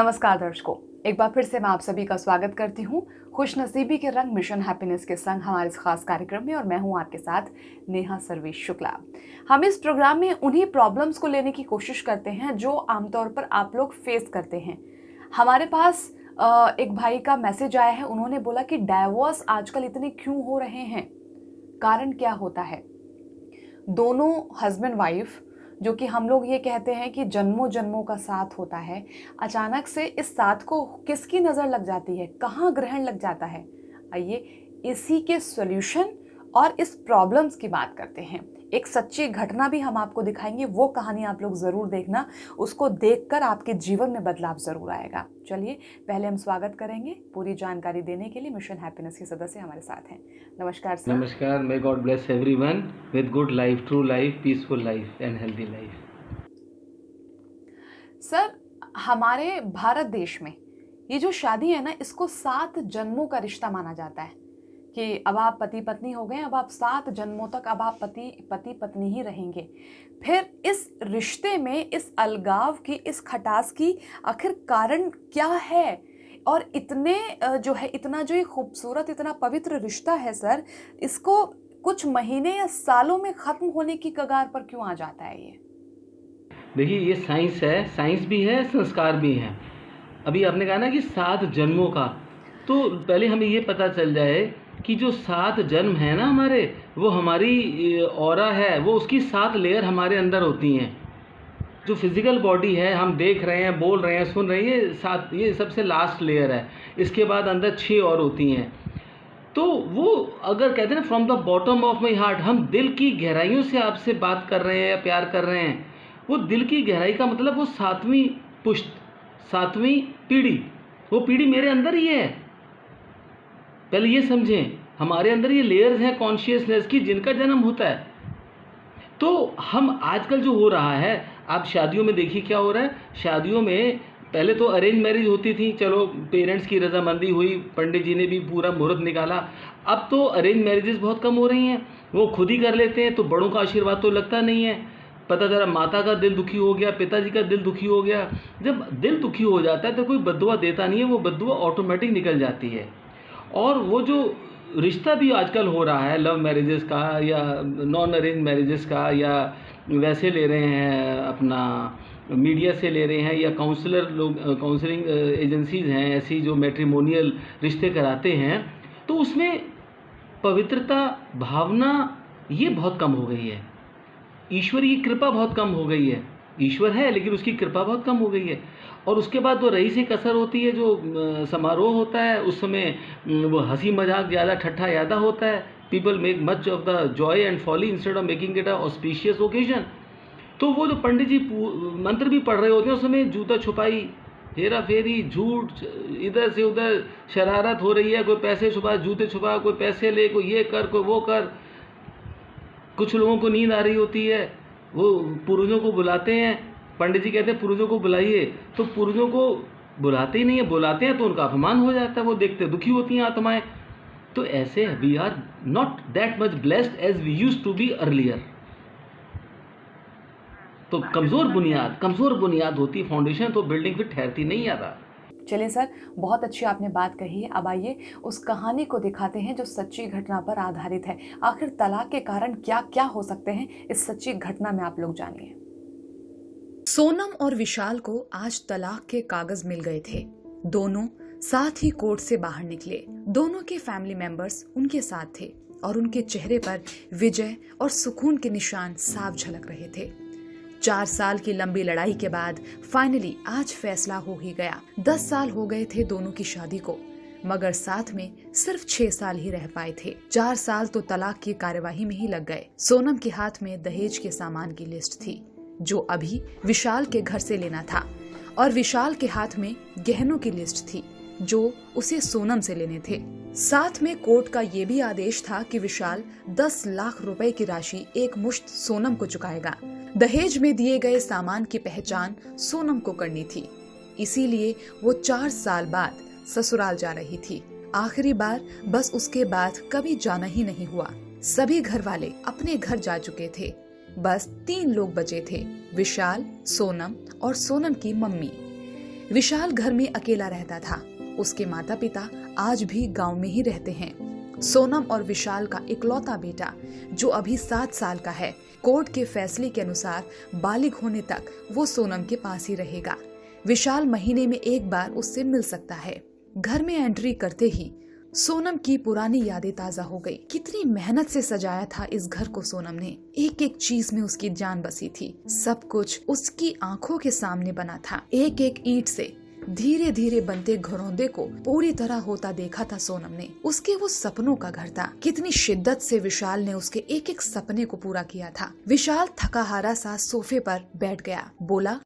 नमस्कार दर्शकों, एक बार फिर से मैं आप सभी का स्वागत करती हूँ खुशनसीबी के रंग मिशन हैप्पीनेस के संग हमारे इस खास कार्यक्रम में। और मैं हूँ आपके साथ नेहा सर्वेश शुक्ला। हम इस प्रोग्राम में उन्हीं प्रॉब्लम्स को लेने की कोशिश करते हैं जो आमतौर पर आप लोग फेस करते हैं। हमारे पास एक भाई का मैसेज आया है। उन्होंने बोला कि डाइवोर्स आजकल इतने क्यों हो रहे हैं, कारण क्या होता है। दोनों हस्बैंड वाइफ, जो कि हम लोग ये कहते हैं कि जन्मों जन्मों का साथ होता है, अचानक से इस साथ को किसकी नज़र लग जाती है, कहाँ ग्रहण लग जाता है। आइए इसी के सॉल्यूशन और इस प्रॉब्लम्स की बात करते हैं। एक सच्ची घटना भी हम आपको दिखाएंगे, वो कहानी आप लोग ज़रूर देखना। उसको देखकर आपके जीवन में बदलाव ज़रूर आएगा। चलिए पहले हम स्वागत करेंगे। पूरी जानकारी देने के लिए मिशन हैप्पीनेस के सदस्य हमारे साथ हैं। नमस्कार सर। नमस्कार। May God bless everyone with good life, true life, peaceful life and healthy life. Sir, हमारे भारत देश में ये जो शादी है ना, इसको 7 जन्मों का रिश्ता माना जाता है कि अब आप पति पत्नी हो गए, अब आप 7 जन्मों तक अब आप पति पत्नी ही रहेंगे। फिर इस रिश्ते में इस अलगाव की, इस खटास की आखिर कारण क्या है? और इतने जो है, इतना जो ये खूबसूरत, इतना पवित्र रिश्ता है सर, इसको कुछ महीने या सालों में खत्म होने की कगार पर क्यों आ जाता है ये? देखिए, ये साइंस है, साइंस भी है, संस्कार भी है। अभी आपने कहा ना कि 7 जन्मों का, तो पहले हमें ये पता चल जाए कि जो 7 जन्म है ना हमारे, वो हमारी ऑरा है, वो उसकी 7 लेयर हमारे अंदर होती हैं। जो फिजिकल बॉडी है, हम देख रहे हैं, बोल रहे हैं, सुन रहे हैं, ये सबसे लास्ट लेयर है। इसके बाद अंदर 6 और होती हैं। तो वो अगर कहते हैं ना, from the bottom of my heart, हम दिल की गहराइयों से आपसे बात कर रहे हैं या प्यार कर रहे हैं, वो दिल की गहराई का मतलब वो 7वीं पुश्त, 7वीं पीढ़ी, वो पीढ़ी मेरे अंदर ही है। पहले ये समझें, हमारे अंदर ये लेयर्स हैं कॉन्शियसनेस की, जिनका जन्म होता है। तो हम आजकल जो हो रहा है, आप शादियों में देखिए क्या हो रहा है। शादियों में पहले तो अरेंज मैरिज होती थी, चलो पेरेंट्स की रजामंदी हुई, पंडित जी ने भी पूरा मुहूर्त निकाला। अब तो अरेंज मैरिजेस बहुत कम हो रही हैं, वो खुद ही कर लेते हैं, तो बड़ों का आशीर्वाद तो लगता नहीं है। पता चला माता का दिल दुखी हो गया, पिताजी का दिल दुखी हो गया। जब दिल दुखी हो जाता है तो कोई बद्दुआ देता नहीं है, वो बद्दुआ ऑटोमेटिक निकल जाती है। और वो जो रिश्ता भी आजकल हो रहा है, लव मैरिजेस का या नॉन अरेंज मैरिजेस का, या वैसे ले रहे हैं अपना मीडिया से ले रहे हैं, या काउंसलर लोग, काउंसलिंग एजेंसीज हैं ऐसी जो मैट्रिमोनियल रिश्ते कराते हैं, तो उसमें पवित्रता, भावना ये बहुत कम हो गई है। ईश्वर की कृपा बहुत कम हो गई है। ईश्वर है लेकिन उसकी कृपा बहुत कम हो गई है। और उसके बाद वो रही सी कसर होती है, जो समारोह होता है उस समय वो हंसी मजाक ज़्यादा, ठट्ठा ज़्यादा होता है। People make much of the joy and folly instead of making it a auspicious occasion. तो वो जो पंडित जी मंत्र भी पढ़ रहे होते हैं, उस समय जूता छुपाई, हेरा फेरी, झूठ, इधर से उधर शरारत हो रही है। कोई पैसे छुपा, जूते छुपा, कोई पैसे ले, कोई ये कर, कोई वो कर। कुछ लोगों को नींद आ रही होती है, वो पूर्वजों को बुलाते हैं। पंडित जी कहते हैं पूर्वजों को बुलाइए, तो पूर्वजों को बुलाते ही नहीं है, बुलाते हैं तो उनका अपमान हो जाता है, वो देखते दुखी होती हैं आत्माएं। तो ऐसे we are not that much blessed as we used to be earlier. तो कमज़ोर बुनियाद होती फाउंडेशन, तो बिल्डिंग फिर ठहरती नहीं ज़्यादा। चलिए सर, बहुत अच्छी आपने बात कही है। अब आइए उस कहानी को दिखाते हैं जो सच्ची घटना पर आधारित है। आखिर तलाक के कारण क्या क्या हो सकते हैं, इस सच्ची घटना में आप लोग जानिए। सोनम और विशाल को आज तलाक के कागज मिल गए थे। दोनों साथ ही कोर्ट से बाहर निकले। दोनों के फैमिली मेंबर्स उनके साथ थे और उनके चेहरे पर विजय और सुकून के निशान साफ झलक रहे थे। 4 साल की लंबी लड़ाई के बाद फाइनली आज फैसला हो ही गया। 10 साल हो गए थे दोनों की शादी को, मगर साथ में सिर्फ 6 साल ही रह पाए थे। 4 साल तो तलाक की कार्यवाही में ही लग गए। सोनम के हाथ में दहेज के सामान की लिस्ट थी जो अभी विशाल के घर से लेना था, और विशाल के हाथ में गहनों की लिस्ट थी जो उसे सोनम से लेने थे। साथ में कोर्ट का ये भी आदेश था कि विशाल 10 लाख रुपए की राशि एक मुश्त सोनम को चुकाएगा। दहेज में दिए गए सामान की पहचान सोनम को करनी थी, इसीलिए वो 4 साल बाद ससुराल जा रही थी। आखिरी बार बस उसके बाद कभी जाना ही नहीं हुआ। सभी घर वाले अपने घर जा चुके थे। बस 3 लोग बचे थे, विशाल, सोनम और सोनम की मम्मी। विशाल घर में अकेला रहता था। उसके माता पिता आज भी गांव में ही रहते हैं। सोनम और विशाल का इकलौता बेटा जो अभी 7 साल का है, कोर्ट के फैसले के अनुसार बालिग होने तक वो सोनम के पास ही रहेगा। विशाल महीने में एक बार उससे मिल सकता है। घर में एंट्री करते ही सोनम की पुरानी यादें ताजा हो गई। कितनी मेहनत से सजाया था इस घर को सोनम ने। एक एक चीज में उसकी जान बसी थी। सब कुछ उसकी आंखों के सामने बना था। एक एक ईंट से धीरे धीरे बनते घरौंदे को पूरी तरह होता देखा था सोनम ने। उसके वो सपनों का घर था। कितनी शिद्दत से विशाल ने उसके एक एक सपने को पूरा किया था। विशाल थका हारा सा सोफे पर बैठ गया। बोला,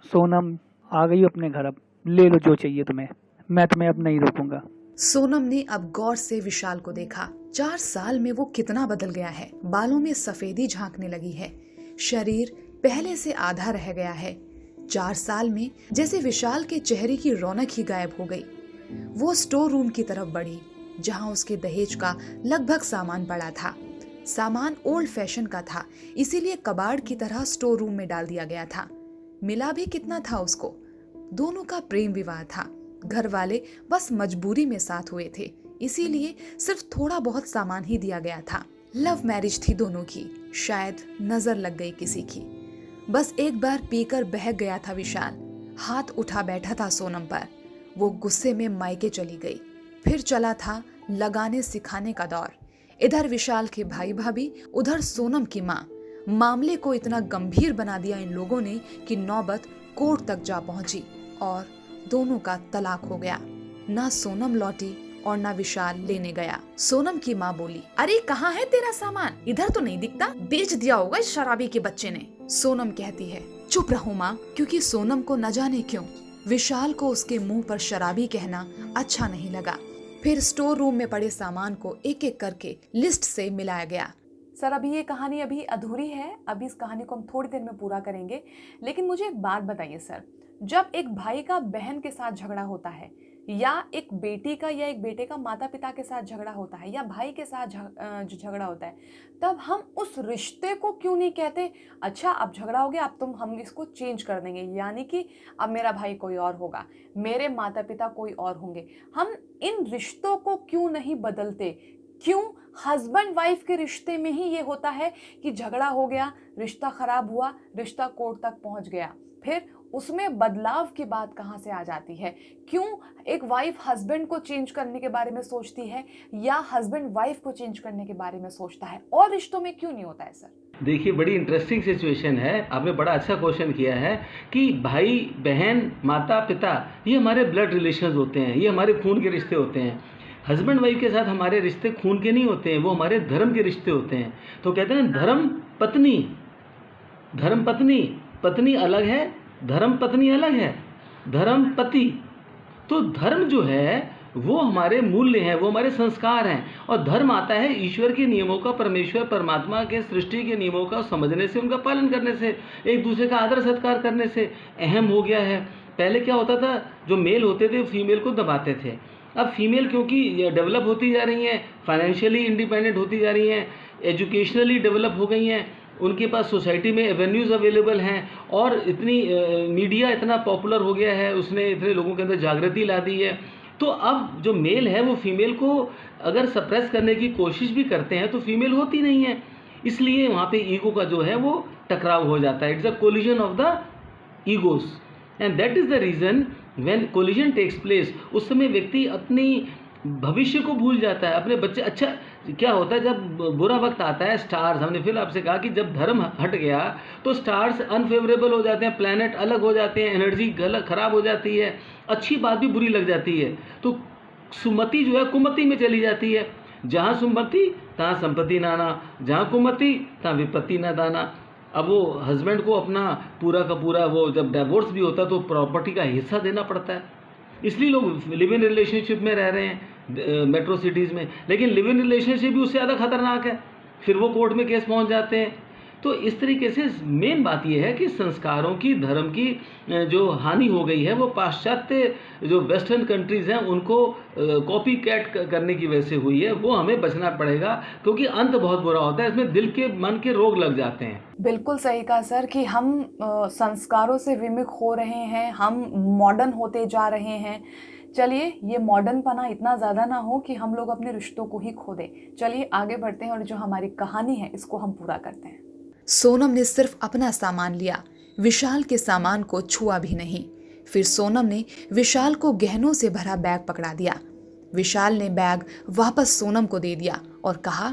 सोनम आ गई हो अपने घर, अब ले लो जो चाहिए तुम्हें, मैं तुम्हें अब नहीं रोकूंगा। सोनम ने अब गौर से विशाल को देखा। 4 साल में वो कितना बदल गया है। बालों में सफेदी झांकने लगी है। शरीर पहले से आधा रह गया है। 4 साल में जैसे विशाल के चेहरे की रौनक ही गायब हो गई। वो स्टोर रूम की तरफ बढ़ी जहां उसके दहेज का लगभग सामान पड़ा था। सामान ओल्ड फैशन का था, इसीलिए कबाड़ की तरह स्टोर रूम में डाल दिया गया था। मिला भी कितना था उसको। दोनों का प्रेम विवाह था। घर वाले बस मजबूरी में साथ हुए थे, इसीलिए सिर्फ थोड़ा बहुत सामान ही दिया गया था। लव मैरिज थी दोनों की। शायद नजर लग गई किसी की। बस एक बार पीकर बहक गया था विशाल। हाथ उठा बैठा था सोनम पर। वो गुस्से में मायके चली गई। फिर चला था लगाने सिखाने का दौर। इधर विशाल के भाई भाभी, उधर सोनम की माँ। मामले को इतना गंभीर बना दिया इन लोगों ने कि नौबत कोर्ट तक जा पहुंची और दोनों का तलाक हो गया। ना सोनम लौटी और ना विशाल लेने गया। सोनम की माँ बोली, अरे कहाँ है तेरा सामान? इधर तो नहीं दिखता। बेच दिया होगा इस शराबी के बच्चे ने। सोनम कहती है, चुप रहो माँ, क्योंकि सोनम को न जाने क्यों विशाल को उसके मुंह पर शराबी कहना अच्छा नहीं लगा। फिर स्टोर रूम में पड़े सामान को एक एक करके लिस्ट से मिलाया गया। सर, अभी ये कहानी अभी अधूरी है। अभी इस कहानी को हम थोड़ी देर में पूरा करेंगे। लेकिन मुझे एक बात बताइए सर, जब एक भाई का बहन के साथ झगड़ा होता है, या एक बेटी का या एक बेटे का माता पिता के साथ झगड़ा होता है, या भाई के साथ जो झगड़ा होता है, तब हम उस रिश्ते को क्यों नहीं कहते, अच्छा अब झगड़ा हो गया, अब हम इसको चेंज कर देंगे, यानी कि अब मेरा भाई कोई और होगा, मेरे माता पिता कोई और होंगे। हम इन रिश्तों को क्यों नहीं बदलते? क्यों हस्बैंड वाइफ के रिश्ते में ही ये होता है कि झगड़ा हो गया, रिश्ता खराब हुआ, रिश्ता कोर्ट तक पहुंच गया, फिर उसमें बदलाव की बात कहाँ से आ जाती है? क्यों एक वाइफ हस्बैंड को चेंज करने के बारे में सोचती है या हस्बैंड वाइफ को चेंज करने के बारे में सोचता है, और रिश्तों में क्यों नहीं होता है सर? देखिए, बड़ी इंटरेस्टिंग सिचुएशन है। आपने बड़ा अच्छा क्वेश्चन किया है कि भाई बहन माता पिता ये हमारे ब्लड रिलेशंस होते हैं, ये हमारे खून के रिश्ते होते हैं। हस्बैंड वाइफ के साथ हमारे रिश्ते खून के नहीं होते हैं, वो हमारे धर्म के रिश्ते होते हैं। तो कहते हैं धर्म पत्नी, धर्म पत्नी, पत्नी अलग है, धर्म पत्नी अलग है, धर्म पति। तो धर्म जो है वो हमारे मूल्य हैं, वो हमारे संस्कार हैं, और धर्म आता है ईश्वर के नियमों का, परमेश्वर परमात्मा के सृष्टि के नियमों का समझने से, उनका पालन करने से, एक दूसरे का आदर सत्कार करने से। अहम हो गया है। पहले क्या होता था, जो मेल होते थे फीमेल को दबाते थे। अब फीमेल क्योंकि डेवलप होती जा रही हैं, फाइनेंशियली इंडिपेंडेंट होती जा रही हैं, एजुकेशनली डेवलप हो गई हैं, उनके पास सोसाइटी में एवेन्यूज़ अवेलेबल हैं, और इतनी मीडिया इतना पॉपुलर हो गया है, उसने इतने लोगों के अंदर जागृति ला दी है। तो अब जो मेल है वो फीमेल को अगर सप्रेस करने की कोशिश भी करते हैं तो फीमेल होती नहीं है। इसलिए वहाँ पे ईगो का जो है वो टकराव हो जाता है। It's a collision of the egos, and that is the reason when collision takes place. उस समय व्यक्ति अपनी भविष्य को भूल जाता है, अपने बच्चे। अच्छा, क्या होता है जब बुरा वक्त आता है, स्टार्स, हमने फिर आपसे कहा कि जब धर्म हट गया तो स्टार्स अनफेवरेबल हो जाते हैं, प्लैनेट अलग हो जाते हैं, एनर्जी गलत खराब हो जाती है, अच्छी बात भी बुरी लग जाती है। तो सुमति जो है कुमति में चली जाती है। जहाँ सुमति तहाँ संपत्ति नाना, जहाँ कुमति तहाँ विपत्ति ना दाना। अब वो हस्बैंड को अपना पूरा का पूरा, वो जब डिवोर्स भी होता है तो प्रॉपर्टी का हिस्सा देना पड़ता है। इसलिए लोग लिव इन रिलेशनशिप में रह रहे हैं मेट्रो सिटीज़ में। लेकिन लिव इन रिलेशनशिप भी उससे ज़्यादा खतरनाक है, फिर वो कोर्ट में केस पहुंच जाते हैं। तो इस तरीके से मेन बात यह है कि संस्कारों की, धर्म की जो हानि हो गई है वो पाश्चात्य जो वेस्टर्न कंट्रीज़ हैं उनको कॉपी कैट करने की वजह से हुई है। वो हमें बचना पड़ेगा क्योंकि अंत बहुत बुरा होता है, इसमें दिल के मन के रोग लग जाते हैं। बिल्कुल सही कहा सर कि हम संस्कारों से विमुख हो रहे हैं, हम मॉडर्न होते जा रहे हैं। चलिए ये मॉडर्नपना इतना ज़्यादा ना हो कि हम लोग अपने रिश्तों को ही खो दें। चलिए आगे बढ़ते हैं और जो हमारी कहानी है इसको हम पूरा करते हैं। सोनम ने सिर्फ अपना सामान लिया, विशाल के सामान को छुआ भी नहीं। फिर सोनम ने विशाल को गहनों से भरा बैग पकड़ा दिया। विशाल ने बैग वापस सोनम को दे दिया और कहा,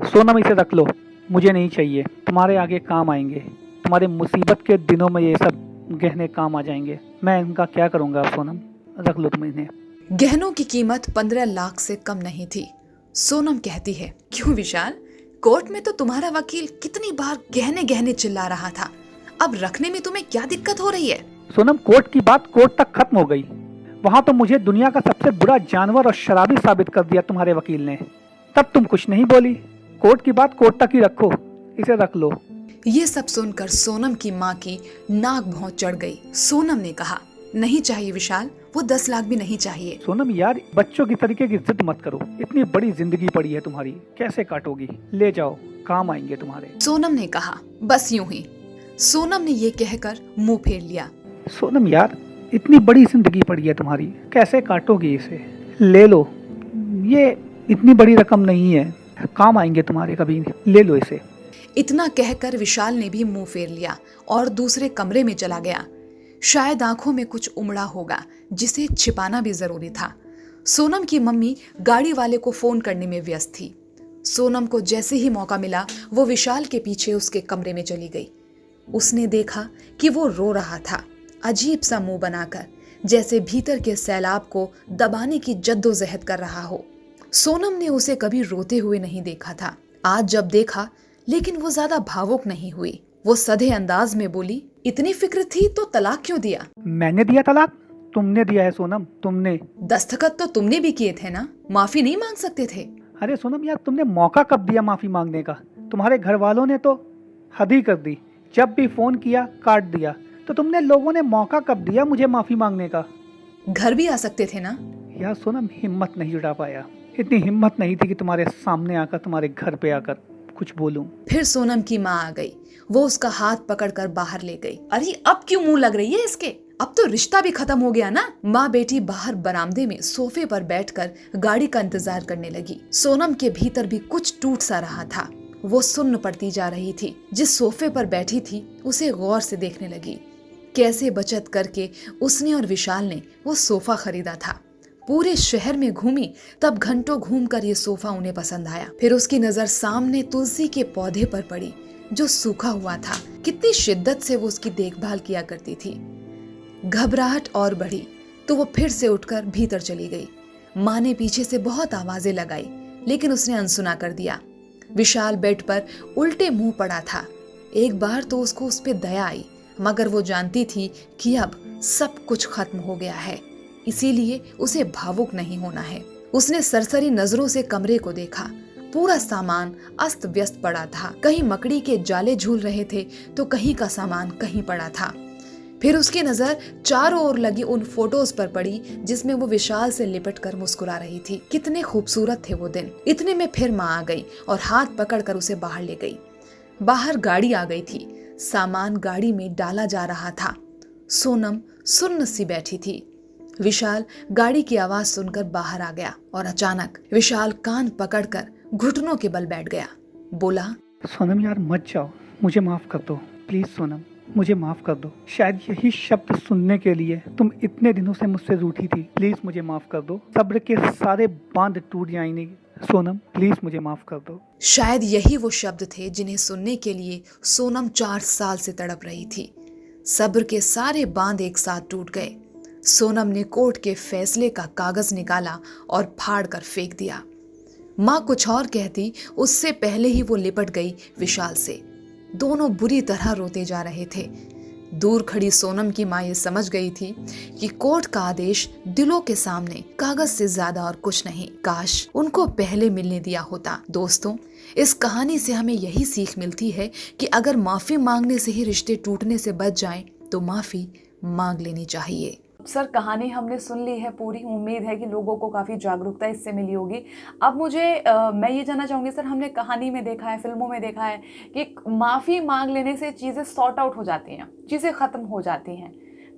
सोनम इसे रख लो, मुझे नहीं चाहिए, तुम्हारे आगे काम आएंगे, तुम्हारे मुसीबत के दिनों में ये सब गहने काम आ जाएंगे। मैं इनका क्या करूँगा सोनम, रख लो तुम इन्हें। गहनों की कीमत 15 लाख से कम नहीं थी। सोनम कहती है, क्यों विशाल, कोर्ट में तो तुम्हारा वकील कितनी बार गहने गहने चिल्ला रहा था, अब रखने में तुम्हें क्या दिक्कत हो रही है? सोनम, कोर्ट की बात कोर्ट तक खत्म हो गई। वहाँ तो मुझे दुनिया का सबसे बुरा जानवर और शराबी साबित कर दिया तुम्हारे वकील ने, तब तुम कुछ नहीं बोली। कोर्ट की बात कोर्ट तक ही रखो, इसे रख लो। ये सब सुनकर सोनम की माँ की नाक भौं चढ़ गई। सोनम ने कहा, नहीं चाहिए विशाल, वो 10 लाख भी नहीं चाहिए। सोनम यार, बच्चों की तरीके की जिद मत करो, इतनी बड़ी जिंदगी पड़ी है तुम्हारी, कैसे काटोगी? ले जाओ, काम आएंगे तुम्हारे। सोनम ने कहा, बस यूं ही। सोनम ने ये कहकर मुंह फेर लिया। सोनम यार, इतनी बड़ी जिंदगी पड़ी है तुम्हारी, कैसे काटोगी इसे? ले लो, ये इतनी बड़ी रकम नहीं है, काम आएंगे तुम्हारे कभी, ले लो इसे। इतना कहकर विशाल ने भी मुंह फेर लिया और दूसरे कमरे में चला गया। शायद आंखों में कुछ उमड़ा होगा जिसे छिपाना भी जरूरी था। सोनम की मम्मी गाड़ी वाले को फोन करने में व्यस्त थी। सोनम को जैसे ही मौका मिला वो विशाल के पीछे उसके कमरे में चली गई। उसने देखा कि वो रो रहा था, अजीब सा मुंह बनाकर, जैसे भीतर के सैलाब को दबाने की जद्दोजहद कर रहा हो। सोनम ने उसे कभी रोते हुए नहीं देखा था। आज जब देखा, लेकिन वो ज्यादा भावुक नहीं हुई। वो सधे अंदाज में बोली, इतनी फिक्र थी तो तलाक क्यों दिया? मैंने दिया तलाक? तुमने दिया है सोनम, तुमने। दस्तखत तो तुमने भी किए थे ना, माफी नहीं मांग सकते थे? अरे सोनम यार, तुमने मौका कब दिया माफी मांगने का? तुम्हारे घर वालों ने तो हद ही कर दी, जब भी फोन किया काट दिया। तो तुमने लोगों ने मौका कब दिया मुझे माफी मांगने का? घर भी आ सकते थे ना? यार सोनम, हिम्मत नहीं जुटा पाया, इतनी हिम्मत नहीं थी कि तुम्हारे सामने आकर, तुम्हारे घर पे आकर कुछ बोलूं। फिर सोनम की माँ आ गई। वो उसका हाथ पकड़कर बाहर ले गई। अरे अब क्यों मुंह लग रही है इसके? अब तो रिश्ता भी खत्म हो गया ना। माँ बेटी बाहर बरामदे में सोफे पर बैठकर गाड़ी का इंतजार करने लगी। सोनम के भीतर भी कुछ टूट सा रहा था। वो सुन्न पड़ती जा रही थी। जिस सोफे पर बैठी थी उसे गौर से देखने लगी। कैसे बचत करके उसने और विशाल ने वो सोफा खरीदा था। पूरे शहर में घूमी, तब घंटों घूमकर ये सोफा उन्हें पसंद आया। फिर उसकी नजर सामने तुलसी के पौधे पर पड़ी जो सूखा हुआ था। कितनी शिद्दत से वो उसकी देखभाल किया करती थी। घबराहट और बढ़ी तो वो फिर से उठकर भीतर चली गई। माँ ने पीछे से बहुत आवाजें लगाई, लेकिन उसने अनसुना कर दिया। विशाल बेड पर उल्टे मुंह पड़ा था। एक बार तो उसको उस पे दया आई, मगर वो जानती थी कि अब सब कुछ खत्म हो गया है, इसीलिए उसे भावुक नहीं होना है। उसने सरसरी नजरों से कमरे को देखा। पूरा सामान अस्त व्यस्त पड़ा था। कहीं मकड़ी के जाले झूल रहे थे तो कहीं का सामान कहीं पड़ा था। फिर उसकी नजर चारों ओर लगी उन फोटोज पर पड़ी जिसमें वो विशाल से लिपट कर मुस्कुरा रही थी। कितने खूबसूरत थे वो दिन। इतने में फिर माँ आ गई और हाथ पकड़कर उसे बाहर ले गई। बाहर गाड़ी आ गई थी। सामान गाड़ी में डाला जा रहा था। सोनम सुन्न सी बैठी थी। विशाल गाड़ी की आवाज सुनकर बाहर आ गया और अचानक विशाल कान पकड़कर घुटनों के बल बैठ गया। बोला, सोनम यार मत जाओ, मुझे माफ कर दो प्लीज सोनम, मुझे माफ कर दो। शायद यही शब्द सुनने के लिए तुम इतने दिनों से मुझसे रूठी थी। प्लीज मुझे माफ कर दो। सब्र के सारे बांध टूट जाएंगे सोनम, प्लीज मुझे माफ कर दो। शायद यही वो शब्द थे जिन्हें सुनने के लिए सोनम 4 साल से तड़प रही थी। सब्र के सारे बांध एक साथ टूट गए। सोनम ने कोर्ट के फैसले का कागज निकाला और फाड़ कर फेंक दिया। माँ कुछ और कहती उससे पहले ही वो लिपट गई विशाल से। दोनों बुरी तरह रोते जा रहे थे। दूर खड़ी सोनम की माँ ये समझ गई थी कि कोर्ट का आदेश दिलों के सामने कागज से ज्यादा और कुछ नहीं। काश उनको पहले मिलने दिया होता। दोस्तों, इस कहानी से हमें यही सीख मिलती है कि अगर माफ़ी मांगने से ही रिश्ते टूटने से बच जाएं तो माफ़ी मांग लेनी चाहिए। सर, कहानी हमने सुन ली है पूरी। उम्मीद है कि लोगों को काफ़ी जागरूकता इससे मिली होगी। अब मुझे मैं ये जानना चाहूँगी सर, हमने कहानी में देखा है, फिल्मों में देखा है कि माफ़ी मांग लेने से चीज़ें सॉर्ट आउट हो जाती हैं, चीज़ें ख़त्म हो जाती हैं।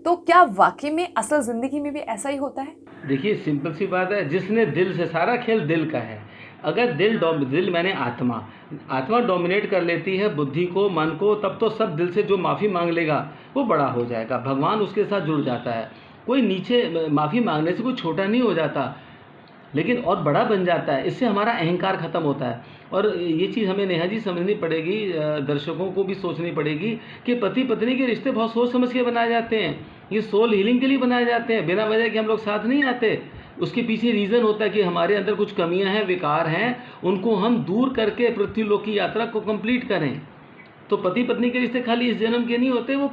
तो क्या वाकई में असल ज़िंदगी में भी ऐसा ही होता है? देखिए, सिंपल सी बात है, जिसने दिल से, सारा खेल दिल का है। अगर दिल मैंने आत्मा डोमिनेट कर लेती है बुद्धि को, मन को, तब तो सब दिल से जो माफ़ी मांग लेगा वो बड़ा हो जाएगा, भगवान उसके साथ जुड़ जाता है। कोई नीचे माफ़ी मांगने से कोई छोटा नहीं हो जाता, लेकिन और बड़ा बन जाता है। इससे हमारा अहंकार ख़त्म होता है। और ये चीज़ हमें नेहा जी समझनी पड़ेगी, दर्शकों को भी सोचनी पड़ेगी कि पति पत्नी के रिश्ते बहुत सोच समझ के बनाए जाते हैं। ये सोल हीलिंग के लिए बनाए जाते हैं, बिना वजह के हम लोग साथ नहीं आते। उसके पीछे रीज़न होता है कि हमारे अंदर कुछ कमियां हैं, विकार हैं, उनको हम दूर करके पृथ्वीलोक की यात्रा को कंप्लीट करें। तो पति पत्नी के रिश्ते खाली इस जन्म के नहीं होते, वो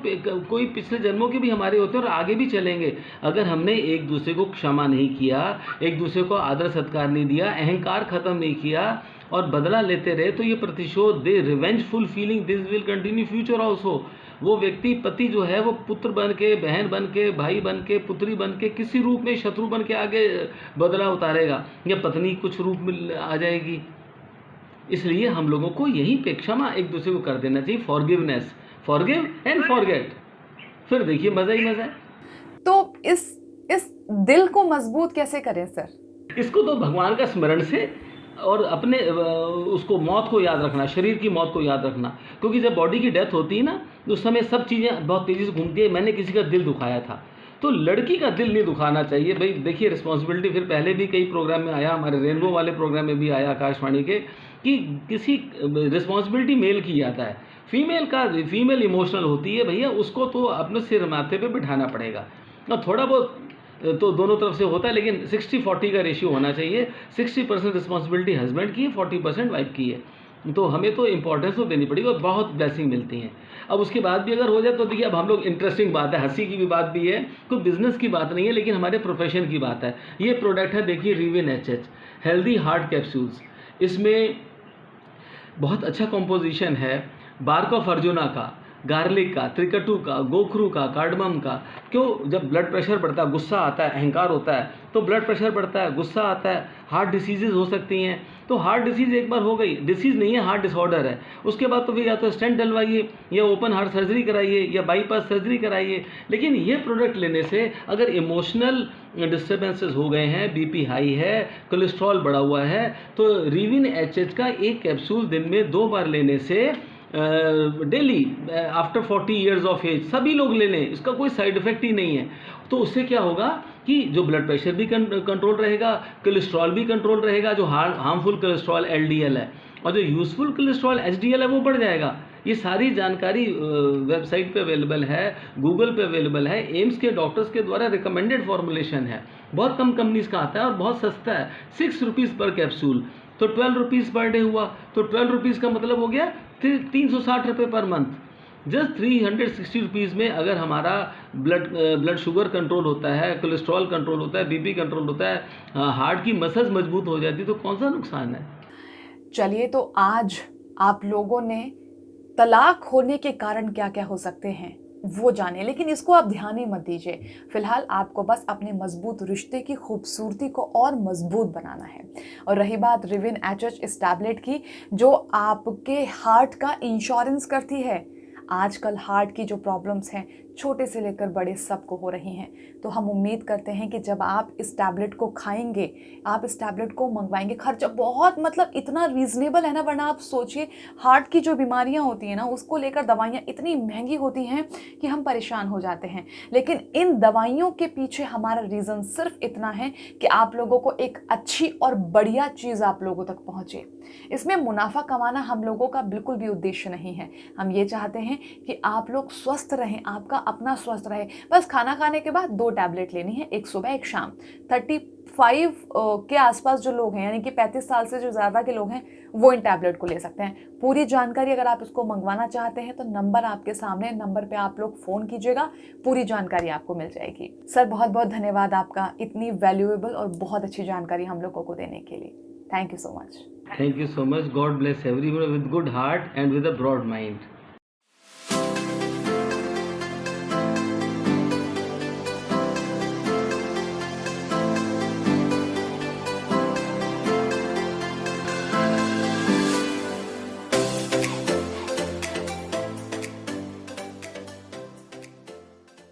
कोई पिछले जन्मों के भी हमारे होते हैं और आगे भी चलेंगे। अगर हमने एक दूसरे को क्षमा नहीं किया, एक दूसरे को आदर सत्कार नहीं दिया, अहंकार खत्म नहीं किया और बदला लेते रहे, तो ये प्रतिशोध the revengeful feeling this will continue future also. वो व्यक्ति, पति जो है, वो पुत्र बन के, बहन बन के, भाई बन के, पुत्री बन के, किसी रूप में शत्रु बन के आगे बदला उतारेगा, या पत्नी कुछ रूप में आ जाएगी। इसलिए हम लोगों को यहीं पे क्षमा एक दूसरे को कर देना चाहिए, फॉरगिवनेस, फॉरगिव एंड फॉरगेट, फिर देखिए मज़ा ही मज़ा है। तो इस दिल को मजबूत कैसे करें सर? इसको तो भगवान का स्मरण से, और अपने उसको मौत को याद रखना, शरीर की मौत को याद रखना। क्योंकि जब बॉडी की डेथ होती है ना, तो उस समय सब चीज़ें बहुत तेज़ी से घूमती है। मैंने किसी का दिल दुखाया था, तो लड़की का दिल नहीं दुखाना चाहिए भाई। देखिए, रिस्पॉन्सिबिलिटी फिर पहले भी कई प्रोग्राम में आया, हमारे रेनबो वाले प्रोग्राम में भी आया आकाशवाणी के, कि किसी रिस्पॉन्सिबिलिटी मेल की जाता है, फीमेल इमोशनल होती है भैया, उसको तो अपने सिर माथे पे बिठाना पड़ेगा। और थोड़ा बहुत तो दोनों तरफ से होता है, लेकिन 60-40 का रेशियो होना चाहिए। 60% रिस्पॉन्सिबिलिटी हस्बैंड की है, 40% वाइफ की है। तो हमें तो इंपॉर्टेंस तो देनी पड़ेगी और बहुत ब्लेसिंग मिलती हैं। अब उसके बाद भी अगर हो जाए तो देखिए, अब हम लोग, इंटरेस्टिंग बात है, हंसी की भी बात भी है, कोई बिजनेस की बात नहीं है, लेकिन हमारे प्रोफेशन की बात है। ये प्रोडक्ट है, देखिए, रिविन HH हेल्दी हार्ट कैप्सूल्स। इसमें बहुत अच्छा कॉम्पोजिशन है बार्क ऑफ अर्जुना का, गार्लिक का, त्रिकटू का, गोखरू का, कार्डमम का। क्यों? जब ब्लड प्रेशर बढ़ता है, गुस्सा आता है, अहंकार होता है, तो ब्लड प्रेशर बढ़ता है, गुस्सा आता है, हार्ट डिसीजेज हो सकती हैं। तो हार्ट डिसीज़ एक बार हो गई, डिसीज़ नहीं है, हार्ट डिसऑर्डर है, उसके बाद तो फिर या तो स्टेंट डलवाइए, या ओपन हार्ट सर्जरी कराइए, या बाईपास सर्जरी कराइए। लेकिन ये प्रोडक्ट लेने से अगर इमोशनल डिस्टर्बेंसेस हो गए हैं, बीपी हाई है, कोलेस्ट्रॉल बढ़ा हुआ है, तो रिविन HH का एक कैप्सूल दिन में 2 बार लेने से, daily after 40 years of age सभी लोग ले लें, इसका कोई साइड इफेक्ट ही नहीं है। तो उससे क्या होगा कि जो ब्लड प्रेशर भी कंट्रोल रहेगा, कोलेस्ट्रॉल भी कंट्रोल रहेगा, जो हार्मफुल कोलेस्ट्रॉल LDL है, और जो यूजफुल कोलेस्ट्रॉल HDL है वो बढ़ जाएगा। ये सारी जानकारी वेबसाइट पे अवेलेबल है, गूगल पे अवेलेबल है, एम्स के डॉक्टर्स के द्वारा रिकमेंडेड फॉर्मुलेशन है, बहुत कम कंपनीज का आता है और बहुत सस्ता है, 6 रुपीज़ पर कैप्सूल, तो 12 रुपीज़ पर डे हुआ, तो 12 रुपीज़ का मतलब हो गया 360 रुपये पर मंथ। जस्ट 360 रुपीज़ में अगर हमारा ब्लड शुगर कंट्रोल होता है, कोलेस्ट्रॉल कंट्रोल होता है, बीपी कंट्रोल होता है, हार्ट की मसल्स मजबूत हो जाती है, तो कौन सा नुकसान है। चलिए, तो आज आप लोगों ने तलाक होने के कारण क्या क्या हो सकते हैं वो जाने, लेकिन इसको आप ध्यान ही मत दीजिए। फिलहाल आपको बस अपने मजबूत रिश्ते की खूबसूरती को और मजबूत बनाना है। और रही बात रिविन HH इस टैबलेट की, जो आपके हार्ट का इंश्योरेंस करती है। आजकल हार्ट की जो प्रॉब्लम्स हैं, छोटे से लेकर बड़े सबको हो रही हैं, तो हम उम्मीद करते हैं कि जब आप इस टैबलेट को खाएंगे, आप इस टैबलेट को मंगवाएंगे, खर्चा बहुत, मतलब इतना रीज़नेबल है ना, वरना आप सोचिए हार्ट की जो बीमारियां होती हैं ना, उसको लेकर दवाइयां इतनी महंगी होती हैं कि हम परेशान हो जाते हैं। लेकिन इन दवाइयों के पीछे हमारा रीज़न सिर्फ इतना है कि आप लोगों को एक अच्छी और बढ़िया चीज़ आप लोगों तक पहुँचे। इसमें मुनाफा कमाना हम लोगों का बिल्कुल भी उद्देश्य नहीं है। हम ये चाहते हैं कि आप लोग स्वस्थ रहें, आपका अपना स्वस्थ रहे। बस खाना खाने के बाद 2 टैबलेट लेनी है, एक सुबह एक शाम। 35 के आसपास जो लोग हैं, यानी कि 35 साल से जो ज़्यादा के लोग हैं, वो इन टैबलेट को ले सकते हैं। पूरी जानकारी अगर आप इसको मंगवाना चाहते हैं तो नंबर आपके सामने, नंबर पे आप लोग फ़ोन कीजिएगा, पूरी जानकारी आपको मिल जाएगी। सर, बहुत बहुत धन्यवाद आपका इतनी वैल्यूएबल और बहुत अच्छी जानकारी हम लोगों को देने के लिए। Thank you so much. Thank you so much. God bless everyone with good heart and with a broad mind.